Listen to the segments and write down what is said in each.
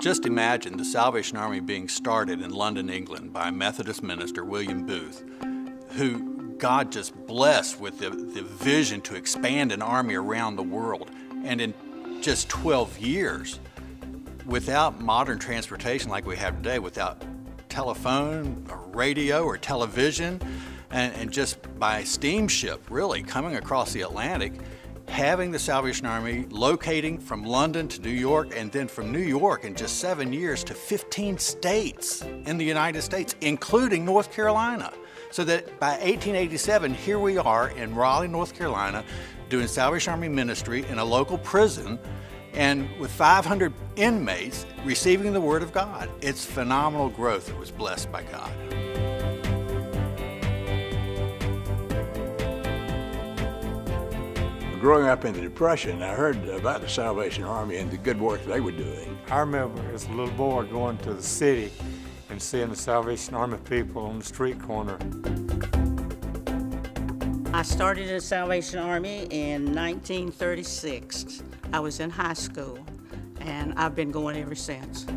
Just imagine the Salvation Army being started in London, England by a Methodist minister, William Booth, who God just blessed with the vision to expand an army around the world. And in just 12 years, without modern transportation like we have today, without telephone or radio or television, and just by steamship, really, coming across the Atlantic, having the Salvation Army locating from London to New York, and then from New York in just 7 years to 15 states in the United States, including North Carolina. So that by 1887, here we are in Raleigh, North Carolina, doing Salvation Army ministry in a local prison, and with 500 inmates receiving the Word of God. It's phenomenal growth that was blessed by God. Growing up in the Depression, I heard about the Salvation Army and the good work they were doing. I remember as a little boy going to the city and seeing the Salvation Army people on the street corner. I started in the Salvation Army in 1936. I was in high school, and I've been going ever since.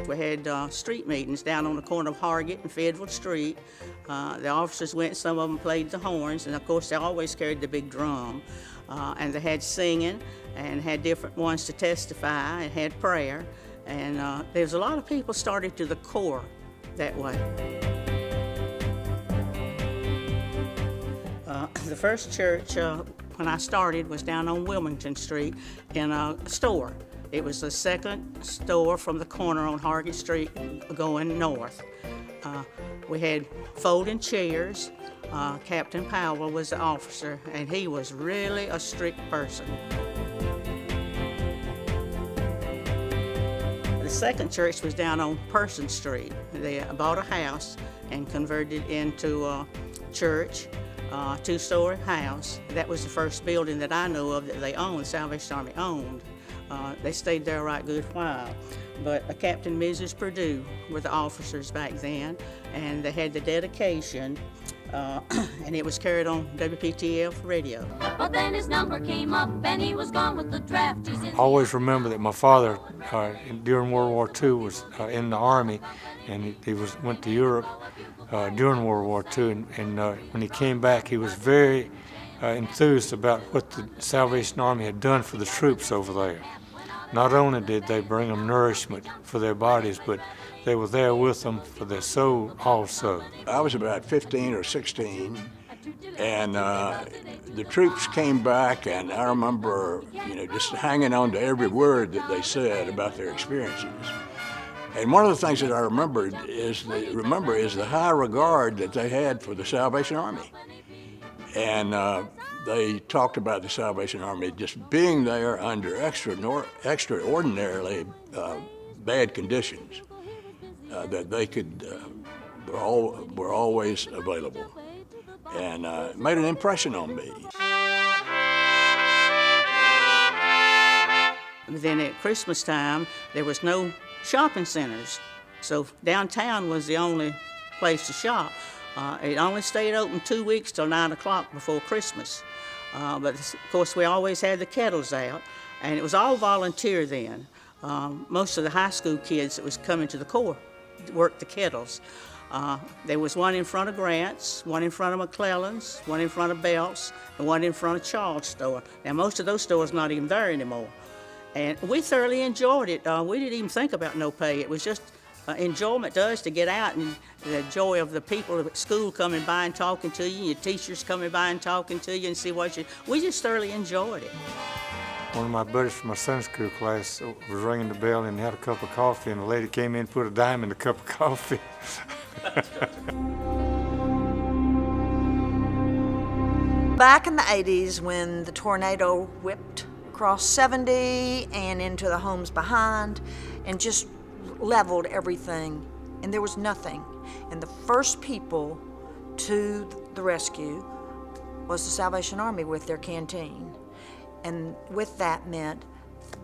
We had street meetings down on the corner of Hargett and Fayetteville Street. The officers went, some of them played the horns, and of course they always carried the big drum. And they had singing and had different ones to testify and had prayer. And there's a lot of people started to the core that way. The first church when I started was down on Wilmington Street in a store. It was the second store from the corner on Hargett Street going north. We had folding chairs. Captain Powell was the officer, and he was really a strict person. The second church was down on Person Street. They bought a house and converted it into a church, two-story house. That was the first building that I know of that they owned, Salvation Army owned. They stayed there a right good while. But Captain and Mrs. Purdue were the officers back then, and they had the dedication, and it was carried on WPTF radio. But then his number came up and he was gone with the draft. I always remember that my father, during World War II, was in the Army, and he went to Europe during World War II, and when he came back, he was very enthused about what the Salvation Army had done for the troops over there. Not only did they bring them nourishment for their bodies, but they were there with them for their soul also. I was about 15 or 16, and the troops came back, and I remember, just hanging on to every word that they said about their experiences. And one of the things that I remember is the high regard that they had for the Salvation Army. And they talked about the Salvation Army just being there under extraordinarily bad conditions, that they were always available. And it made an impression on me. Then at Christmas time, there was no shopping centers. So downtown was the only place to shop. It only stayed open 2 weeks till 9 o'clock before Christmas. But of course we always had the kettles out, and it was all volunteer then. Most of the high school kids that was coming to the Corps worked the kettles. There was one in front of Grant's, one in front of McClellan's, one in front of Belts, and one in front of Charles' store. Now most of those stores not even there anymore. And we thoroughly enjoyed it. We didn't even think about no pay. It was just enjoyment to us to get out, and the joy of the people at school coming by and talking to you, your teachers coming by and talking to you and see what we just thoroughly enjoyed it. One of my buddies from my Sunday school class was ringing the bell and had a cup of coffee, and the lady came in and put a dime in the cup of coffee. Back in the 80s, when the tornado whipped across 70 and into the homes behind and just leveled everything, and there was nothing. And the first people to the rescue was the Salvation Army with their canteen. And with that meant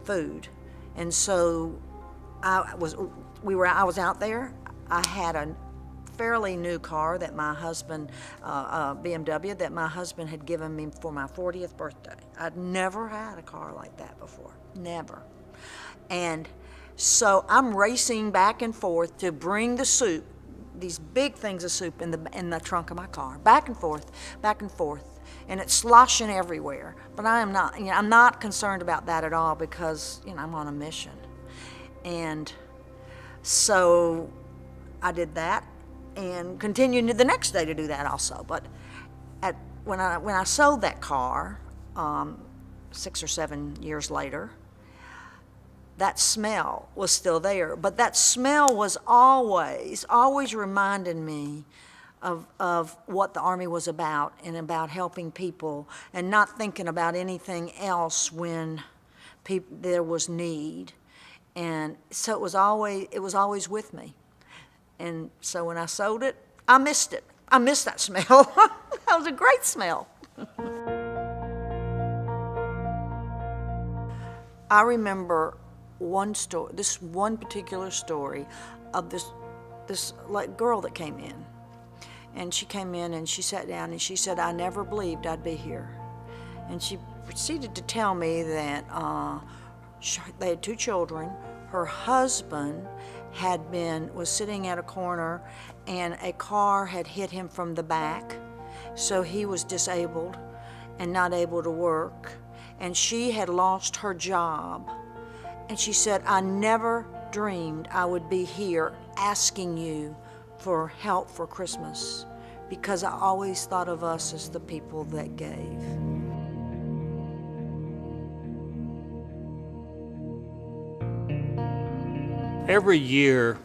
food. And so I was out there. I had a fairly new car that my husband, BMW, that my husband had given me for my 40th birthday. I'd never had a car like that before, never. And so I'm racing back and forth to bring the soup, these big things of soup in the trunk of my car, back and forth, and it's sloshing everywhere. But I am not, I'm not concerned about that at all because, I'm on a mission. And so I did that and continued the next day to do that also. But when I sold that car 6 or 7 years later, that smell was still there. But that smell was always reminding me of what the Army was about and about helping people and not thinking about anything else when there was need. And so it was always with me. And so when I sold it, I missed it. I missed that smell. That was a great smell. I remember one story, this one particular story of this like girl that came in. And she came in and she sat down and she said, "I never believed I'd be here." And she proceeded to tell me that they had 2 children. Her husband was sitting at a corner and a car had hit him from the back. So he was disabled and not able to work. And she had lost her job. And she said, "I never dreamed I would be here asking you for help for Christmas because I always thought of us as the people that gave." Every year,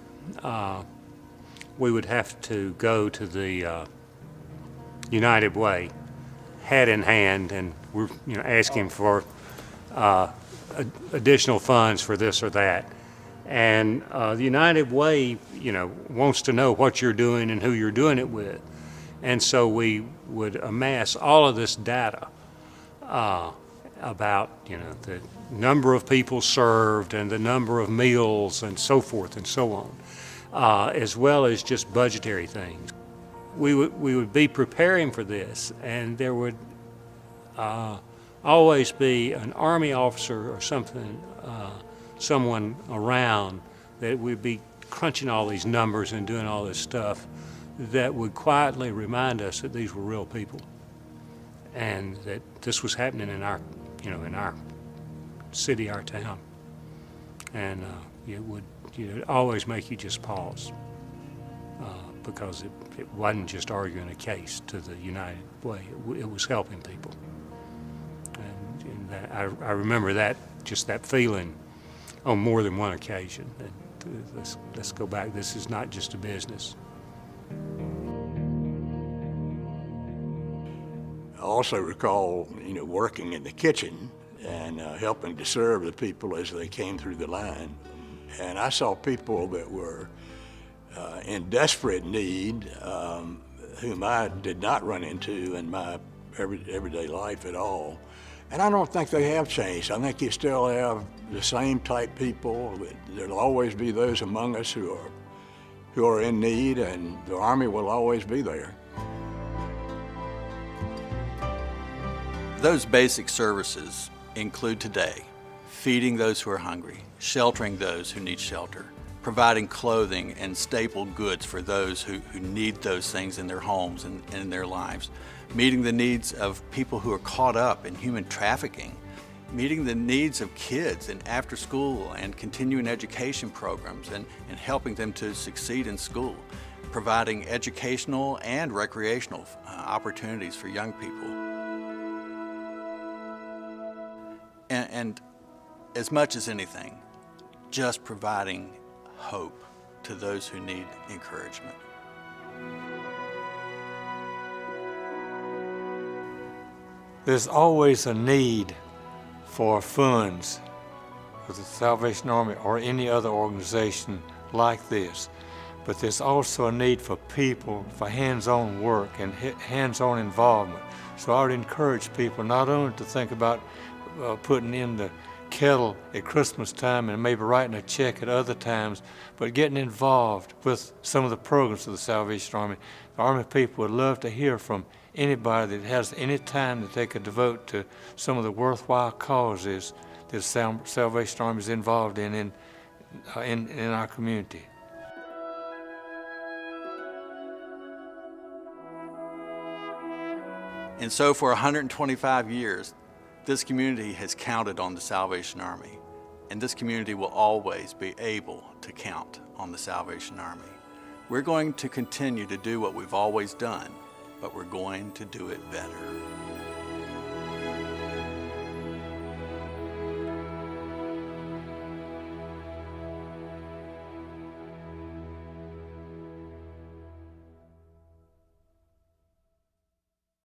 we would have to go to the United Way, hat in hand, and we're asking for additional funds for this or that. And the United Way, wants to know what you're doing and who you're doing it with. And so we would amass all of this data about, the number of people served and the number of meals and so forth and so on, as well as just budgetary things. We would be preparing for this, and there would always be an Army officer or something, someone around that would be crunching all these numbers and doing all this stuff that would quietly remind us that these were real people and that this was happening in our, in our city, our town. And it would always make you just pause because it wasn't just arguing a case to the United Way. It was helping people. And that, I remember that, just that feeling on more than one occasion. And let's go back. This is not just a business. I also recall, working in the kitchen and helping to serve the people as they came through the line. And I saw people that were in desperate need, whom I did not run into in my everyday life at all. And I don't think they have changed. I think you still have the same type people. There'll always be those among us who are in need, and the Army will always be there. Those basic services include today feeding those who are hungry, sheltering those who need shelter, providing clothing and staple goods for those who need those things in their homes and in their lives, meeting the needs of people who are caught up in human trafficking, meeting the needs of kids in after-school and continuing education programs and helping them to succeed in school, providing educational and recreational opportunities for young people. And as much as anything, just providing hope to those who need encouragement. There's always a need for funds for the Salvation Army or any other organization like this. But there's also a need for people, for hands-on work and hands-on involvement. So I would encourage people not only to think about putting in the kettle at Christmas time and maybe writing a check at other times, but getting involved with some of the programs of the Salvation Army. The Army people would love to hear from anybody that has any time that they could devote to some of the worthwhile causes that Salvation Army is involved in our community. And so for 125 years, this community has counted on the Salvation Army, and this community will always be able to count on the Salvation Army. We're going to continue to do what we've always done, but we're going to do it better.